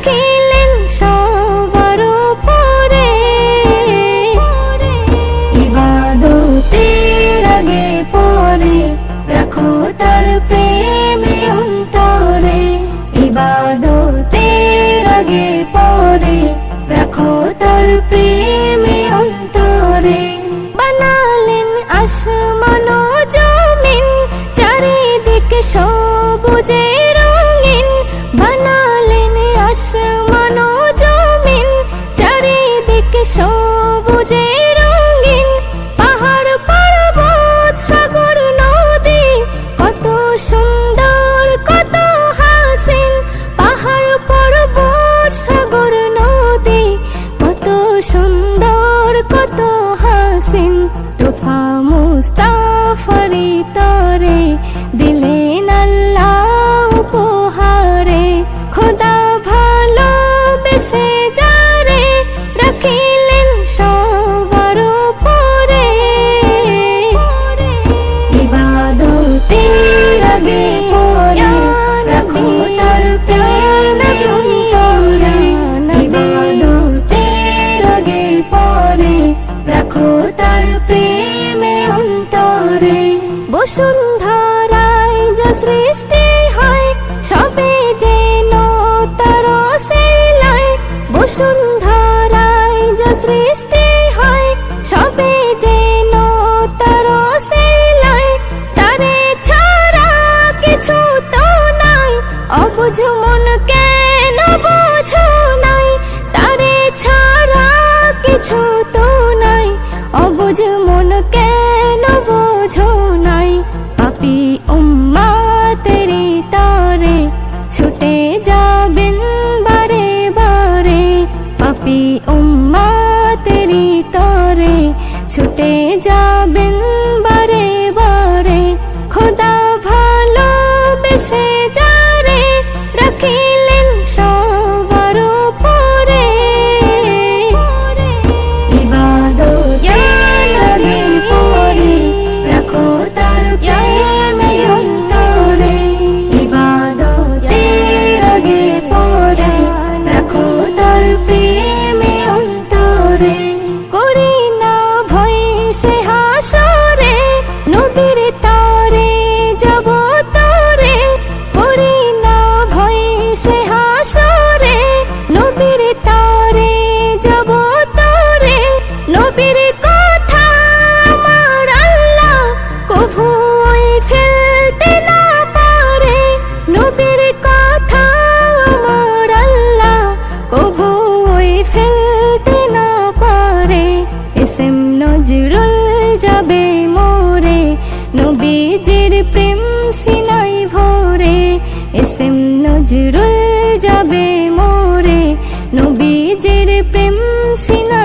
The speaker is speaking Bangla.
রাখিলেন সবার উপরে। ইবাদতের আগে পরে রাখো তার প্রেমে অন্তরে। ইবাদতের আগে পরে রাখো তার প্রেমে অন্তরে। বানালেন আসমান ও জমিন, চারিদিকে সবুজে রঙিন। বানালেন আসমান ও জমিন, চারিদিকে সবুজে রঙিন। পাহাড় পর্বত সাগর নদী কত সুন্দর কত হাসিন। পাহাড় পর্বত সাগর নদী কত সুন্দর কত হাসিন। তোফা মুস্তাফারি তরে দিলেন আল্লাহ উপহারে। খোদা ভালোবেসে যারে রাখিলেন সবার উপরে। ইবাদতের আগে পরে রাখো তার প্রেমে অন্তরে। ইবাদতের আগে পরে রাখো তার প্রেমে অন্তরে। বসুন্ধরায় যা সৃষ্টি হয় সবে যেন তার সেলাই। বসুন্ধরায় যা সৃষ্টি হয় সবে যেন তার সেলাই। তারে ছাড়া কিছু তো নাই, অবুঝ মন কেন বোঝো নাই। তারে ছাড়া কিছু তো নাই, অবুঝ মন কেন বোঝো নাই। পাপী উম্মতেরি তরে ছুটে যাবেন বারে বারে। পাপী উম্মতেরি তরে ছুটে যাবেন বারে বারে। খোদা ভালোবেসে যারে রাখিলেন সবার উপরে। ইবাদতের আগে পরে রাখো তার প্রেমে অন্তরে। ইবাদতের আগে পরে রাখো তার প্রেমে অন্তরে। করি না ভয় সে হাসরে, নবীর তরে যাব তরে। করি না ভয় সে হাসরে, নবীর তরে যাব তরে। নবীর কথা আমার আল্লাহ কভুই ফেলতে না পারে। নবীর কথা আমার আল্লাহ কভুই ফেলতে না পারে। এসএম নজরুল যাবে মোরে, নবীজির প্রেম সিনাই ভরে। এসএম নজরুল যাবে মোরে, নবীজির প্রেম সিনাই